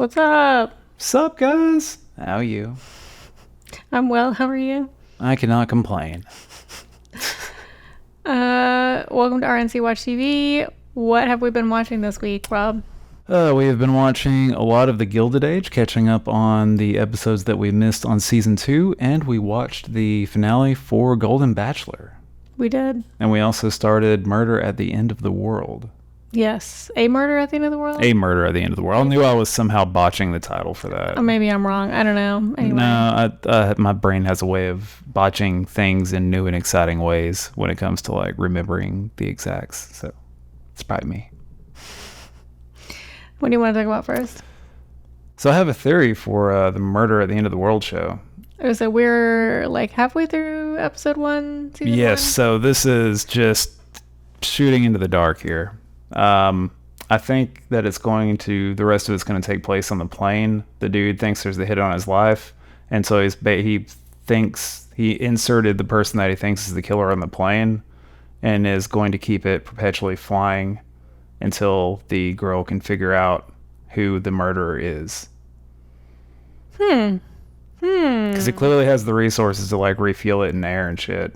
What's up? Sup, guys? How are you? I'm well. How are you? I cannot complain. Welcome to RNC Watch TV. What have we been watching this week, Rob? We have been watching a lot of The Gilded Age, catching up on the episodes that we missed on season 2, and we watched the finale for Golden Bachelor. We did. And we also started Murder at the End of the World. Yes. A Murder at the End of the World? A Murder at the End of the World. I knew I was somehow botching the title for that. Or maybe I'm wrong. I don't know. Anyway. No, my brain has a way of botching things in new and exciting ways when it comes to like remembering the exacts. So it's probably me. What do you want to talk about first? So I have a theory for the Murder at the End of the World show. So we're like halfway through episode 1, season 1? Yes, so this is just shooting into the dark here. I think that the rest of it's going to take place on the plane. The dude thinks there's a hit on his life, and so he inserted the person that he thinks is the killer on the plane and is going to keep it perpetually flying until the girl can figure out who the murderer is. Because it clearly has the resources to like refuel it in air and shit.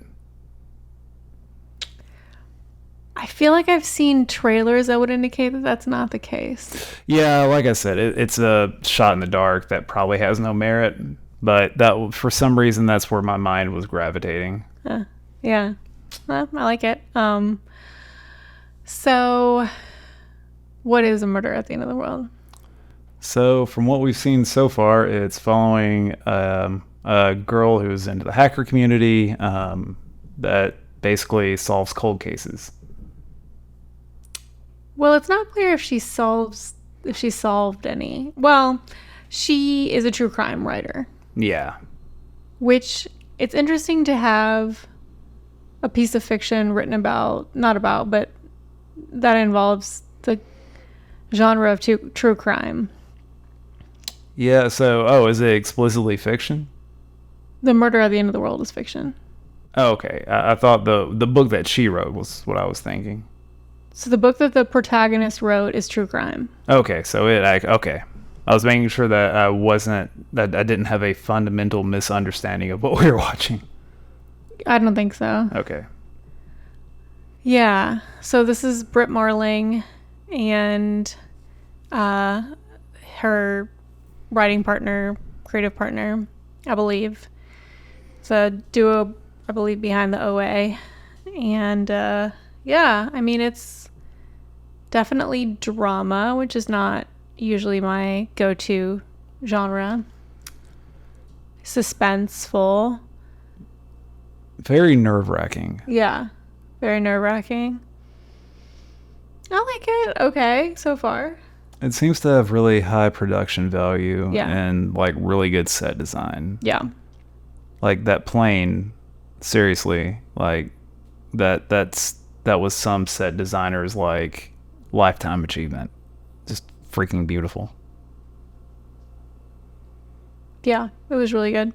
I feel like I've seen trailers that would indicate that that's not the case. Yeah, like I said, it's a shot in the dark that probably has no merit, but that for some reason that's where my mind was gravitating. Yeah, well, I like it. So, what is A Murder at the End of the World? So, from what we've seen so far, it's following a girl who's into the hacker community that basically solves cold cases. Well, it's not clear if she solved any. Well, she is a true crime writer. Yeah. Which, it's interesting to have a piece of fiction written about, but that involves the genre of true crime. Yeah, so, is it explicitly fiction? The Murder at the End of the World is fiction. Oh, okay. I thought the book that she wrote was what I was thinking. So the book that the protagonist wrote is true crime. Okay, so okay. I was making sure that I didn't have a fundamental misunderstanding of what we were watching. I don't think so. Okay. Yeah. So this is Britt Marling and her writing partner, creative partner, I believe. It's a duo, I believe, behind the OA. And yeah, I mean, it's definitely drama, which is not usually my go-to genre. Suspenseful. Very nerve-wracking. Yeah, very nerve-wracking. I like it. Okay, so far. It seems to have really high production value Yeah. and like really good set design. Yeah. Like that plane, seriously, like that was some set designer's like lifetime achievement. Just freaking beautiful. Yeah, it was really good.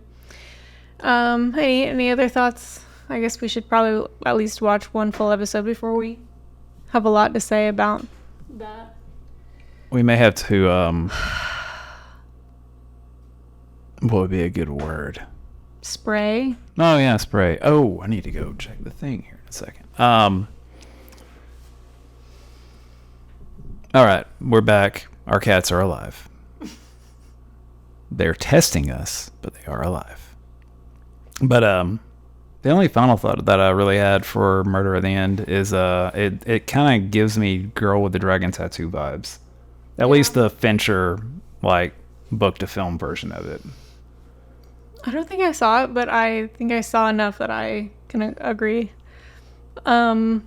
Any other thoughts? I guess we should probably at least watch one full episode before we have a lot to say about that. We may have to what would be a good word? Spray? Oh yeah, spray. Oh, I need to go check the thing here in a second. All right, we're back. Our cats are alive. They're testing us, but they are alive. But the only final thought that I really had for Murder at the End is it kind of gives me Girl with the Dragon Tattoo vibes. At least the Fincher like book to film version of it. I don't think I saw it, but I think I saw enough that I can agree. I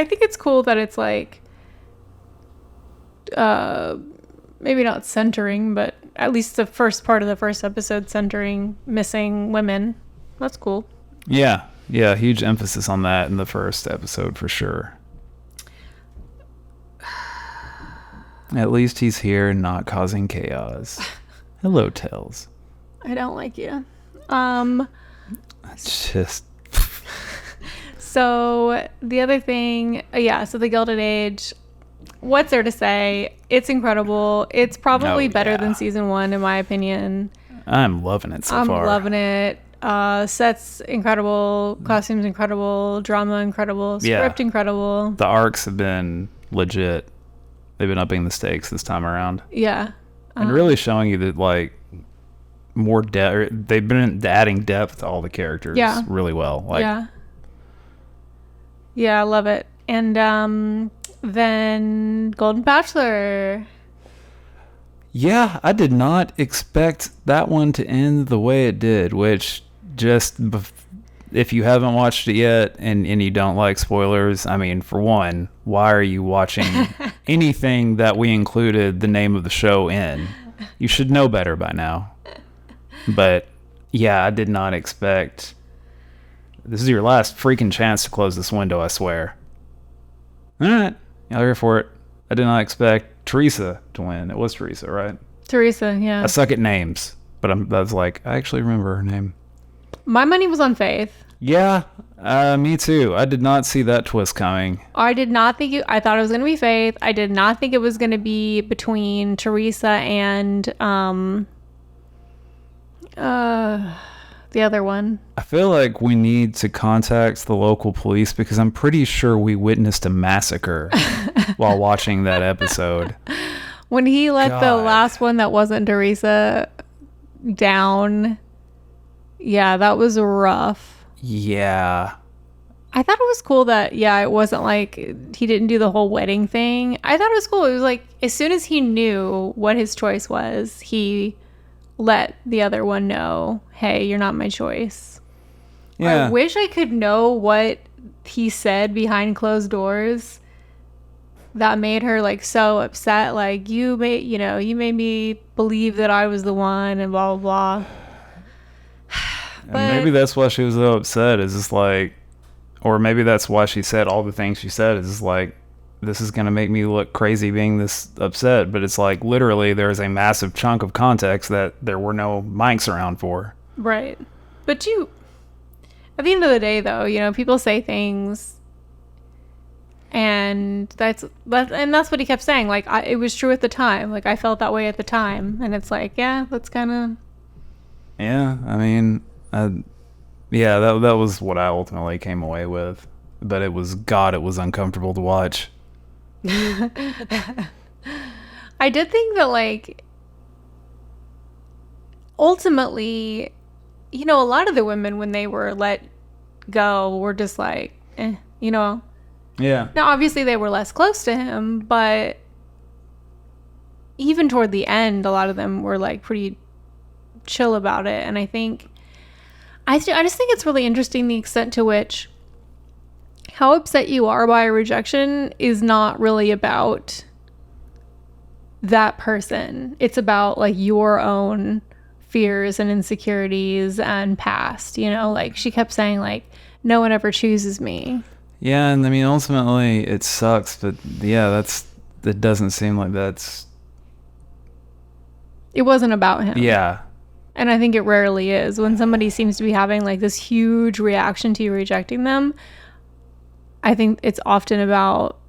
think it's cool that it's like maybe not centering, but at least the first part of the first episode centering missing women. That's cool. Yeah, huge emphasis on that in the first episode for sure. At least he's here and not causing chaos. Hello, Tails. I don't like you. It's just... So the other thing, so the Gilded Age, What's there to say? It's incredible. It's probably Oh, better yeah. than season 1 in my opinion. I'm loving it so I'm far. loving it. Sets incredible, costumes incredible, drama incredible, Yeah. script incredible. The arcs have been legit. They've been upping the stakes this time around. Yeah. And really showing you that, like, more depth. They've been adding depth to all the characters Yeah. really well. Like, yeah. Yeah, I love it. And then Golden Bachelor. yeah, I did not expect that one to end the way it did, which if you haven't watched it yet and you don't like spoilers, I mean, for one, why are you watching anything that we included the name of the show in? You should know better by now. But yeah, I did not expect. This is your last freaking chance to close this window, I swear. All right, y'all here for it. I did not expect Teresa to win. It was Teresa, right? Teresa, yeah. I suck at names, but I was like, I actually remember her name. My money was on Faith. Yeah, me too. I did not see that twist coming. I did not think I thought it was going to be Faith. I did not think it was going to be between Teresa and the other one. I feel like we need to contact the local police because I'm pretty sure we witnessed a massacre while watching that episode. When he let the God. last one that wasn't Teresa down, yeah, that was rough. Yeah. I thought it was cool that, yeah, it wasn't like he didn't do the whole wedding thing. I thought it was cool. It was like as soon as he knew what his choice was, he let the other one know, hey, you're not my choice. Yeah. I wish I could know what he said behind closed doors that made her like so upset. Like, you made me believe that I was the one and blah, blah, blah. And maybe that's why she was so upset. Is just like, or maybe that's why she said all the things she said. Is just like, this is gonna make me look crazy being this upset. But it's like literally there is a massive chunk of context that there were no mics around for. Right. But at the end of the day, though, people say things, and that's what he kept saying. Like, it was true at the time. Like, I felt that way at the time, and it's like, yeah, that's kind of. Yeah, I mean, yeah, that was what I ultimately came away with. But it was uncomfortable to watch. I did think that, like, ultimately, a lot of the women, when they were let go, were just like, Yeah. Now, obviously, they were less close to him, but even toward the end, a lot of them were, like, pretty chill about it. And I just think it's really interesting the extent to which how upset you are by a rejection is not really about that person. It's about, like, your own fears and insecurities and past, like she kept saying, like, no one ever chooses me. Yeah, and I mean, ultimately, it sucks, but yeah, it doesn't seem like it wasn't about him. Yeah. And I think it rarely is. When somebody seems to be having, like, this huge reaction to you rejecting them, I think it's often about,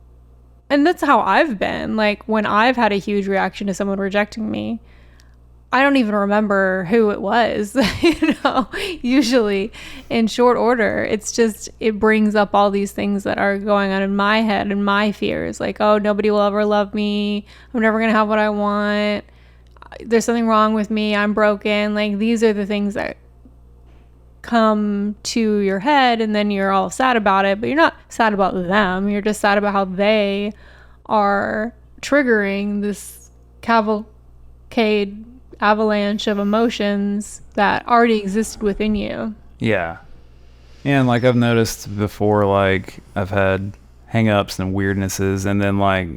and that's how I've been, like, when I've had a huge reaction to someone rejecting me, I don't even remember who it was, usually in short order. It's just, it brings up all these things that are going on in my head and my fears. Like, oh, nobody will ever love me. I'm never going to have what I want. There's something wrong with me. I'm broken. Like, these are the things that come to your head, and then you're all sad about it, but you're not sad about them. You're just sad about how they are triggering this avalanche of emotions that already existed within you. Yeah. And like I've noticed before, like I've had hang-ups and weirdnesses, and then like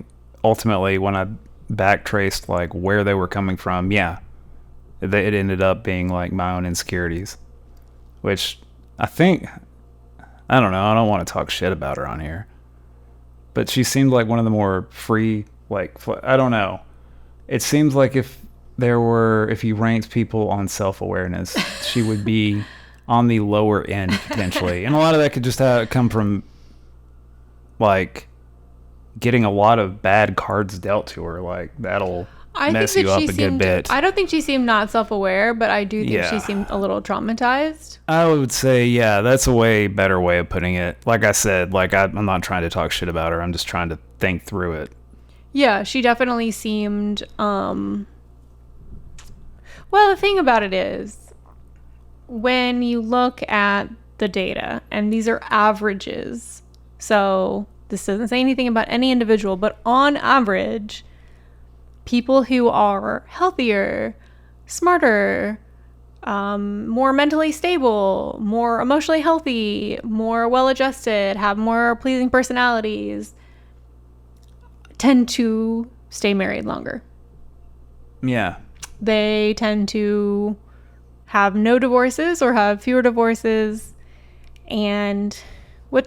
ultimately when I backtraced like where they were coming from, it ended up being like my own insecurities, which I think, I don't know, I don't want to talk shit about her on here, but she seemed like one of the more free, like, I don't know. It seems like if you ranked people on self-awareness, she would be on the lower end potentially. And a lot of that could just come from like getting a lot of bad cards dealt to her. Like, that'll I mess think you that up she a good seemed. bit. I don't think she seemed not self-aware, but I do think Yeah. she seemed a little traumatized. I would say, yeah, that's a way better way of putting it. Like I said, like I'm not trying to talk shit about her. I'm just trying to think through it. Yeah, she definitely seemed. Well, the thing about it is, when you look at the data, and these are averages, so this doesn't say anything about any individual, but on average, people who are healthier, smarter, more mentally stable, more emotionally healthy, more well-adjusted, have more pleasing personalities, tend to stay married longer. Yeah. They tend to have no divorces or have fewer divorces. And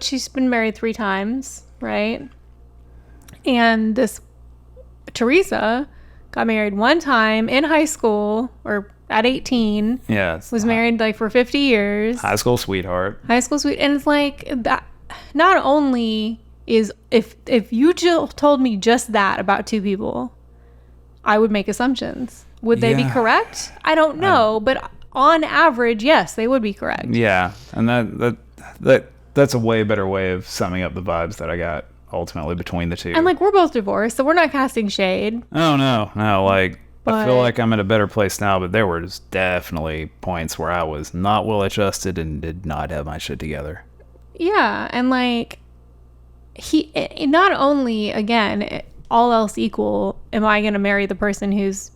she's been married 3 times, right? And this Teresa got married 1 time in high school, or at 18. Yeah. Was married like for 50 years. High school sweetheart. High school sweet. And it's like that. Not only is, if you told me just that about 2 people, I would make assumptions. Would they be Yeah. correct? I don't know, but on average, yes, they would be correct. Yeah, and that's a way better way of summing up the vibes that I got ultimately between the two. And like, we're both divorced, so we're not casting shade. Oh no, like I feel But- like I'm in a better place now, but there were just definitely points where I was not well adjusted and did not have my shit together. Yeah, and like, he not only, again, all else equal, am I going to marry the person whose,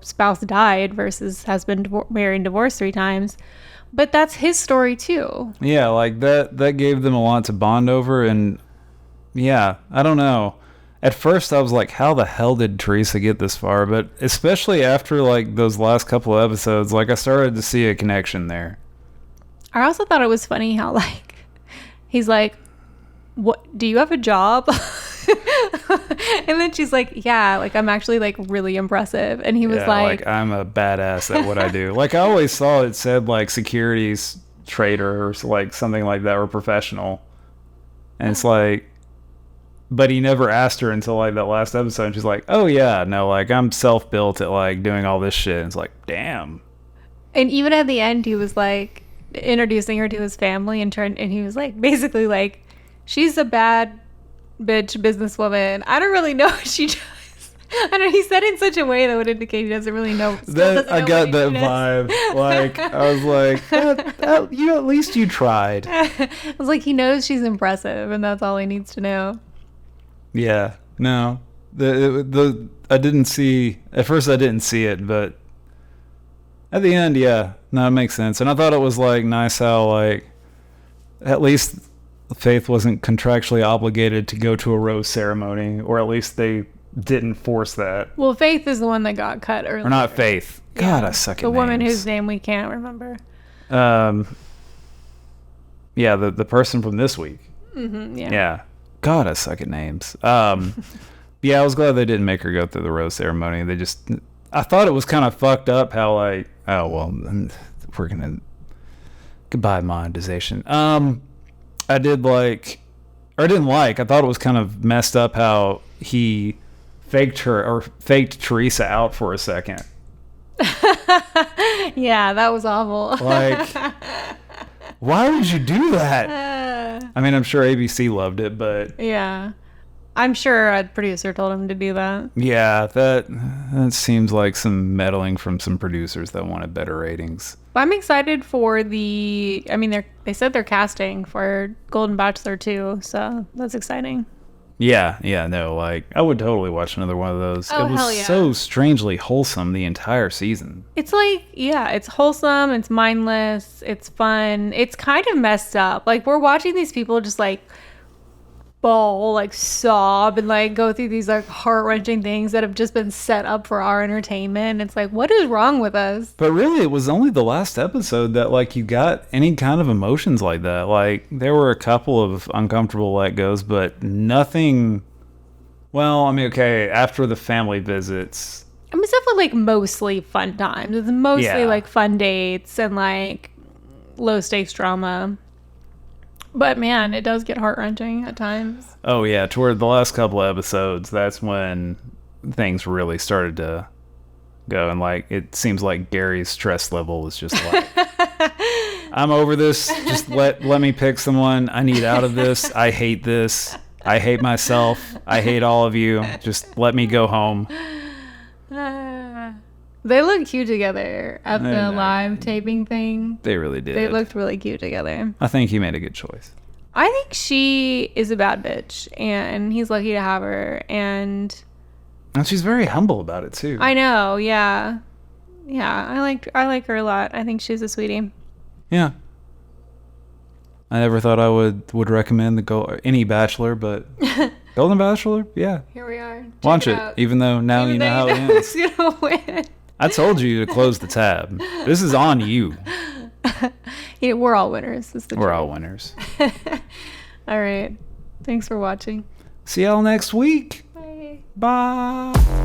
spouse died versus has been married and divorced 3 times, but that's his story too. Yeah, like that gave them a lot to bond over, and yeah, I don't know. At first I was like, how the hell did Teresa get this far? But especially after like those last couple of episodes, like I started to see a connection there. I also thought it was funny how like, he's like, what, do you have a job? And then she's like, yeah, like I'm actually like really impressive. And he was like, I'm a badass at what I do. Like I always saw it said like securities trader or like something like that, or professional. And it's like, but he never asked her until like that last episode. And she's like, oh yeah, no, like I'm self-built at like doing all this shit. And it's like, damn. and even at the end, he was like introducing her to his family and he was like, basically like, she's a bad bitch businesswoman. I don't really know what she does. I don't know, he said it in such a way that would indicate he doesn't really know. I got that vibe. Like I was like, you at least you tried. I was like, he knows she's impressive, and that's all he needs to know. Yeah. No. I didn't see at first. I didn't see it, but at the end, yeah. No, it makes sense. And I thought it was like nice how like at least Faith wasn't contractually obligated to go to a rose ceremony, or at least they didn't force that. Well, Faith is the one that got cut earlier. Or not Faith. God, I suck at the woman names. whose name we can't remember. Yeah, the person from this week. Mm-hmm, yeah. Yeah. God, I suck at names. Yeah, I was glad they didn't make her go through the rose ceremony. I thought it was kind of fucked up how like, oh well, we're gonna goodbye monetization. I didn't like. I thought it was kind of messed up how he faked Teresa out for a second. Yeah, that was awful. Like, why would you do that? I mean, I'm sure ABC loved it, but Yeah. I'm sure a producer told him to do that. yeah, that seems like some meddling from some producers that wanted better ratings. But I'm excited for they said they're casting for Golden Bachelor too, so that's exciting. Yeah, no, like I would totally watch another one of those. Oh, It was hell yeah. so strangely wholesome the entire season. It's like, yeah, it's wholesome, it's mindless, it's fun, it's kind of messed up. Like, we're watching these people just like bawl, like sob, and like go through these like heart-wrenching things that have just been set up for our entertainment. It's like, what is wrong with us? But really, it was only the last episode that like you got any kind of emotions like that. Like there were a couple of uncomfortable let goes, but nothing. Well, I mean, okay, after the family visits. I mean, it's definitely like mostly fun times. It's mostly Yeah. like fun dates and like low stakes drama. But man, it does get heart-wrenching at times. Oh yeah, toward the last couple of episodes, that's when things really started to go, and like it seems like Gary's stress level is just like, I'm over this. Just let me pick someone. I need out of this. I hate this. I hate myself. I hate all of you. Just let me go home. They look cute together at the live taping thing. They really did. They looked really cute together. I think he made a good choice. I think she is a bad bitch, and he's lucky to have her. And she's very humble about it too. I know, yeah. I like her a lot. I think she's a sweetie. Yeah. I never thought I would recommend any Bachelor, but Golden Bachelor, yeah. Here we are. Watch it, even though now you know how it ends. Who's gonna win? I told you to close the tab. This is on you. Yeah, we're all winners. We're all winners. All right. Thanks for watching. See y'all next week. Bye. Bye.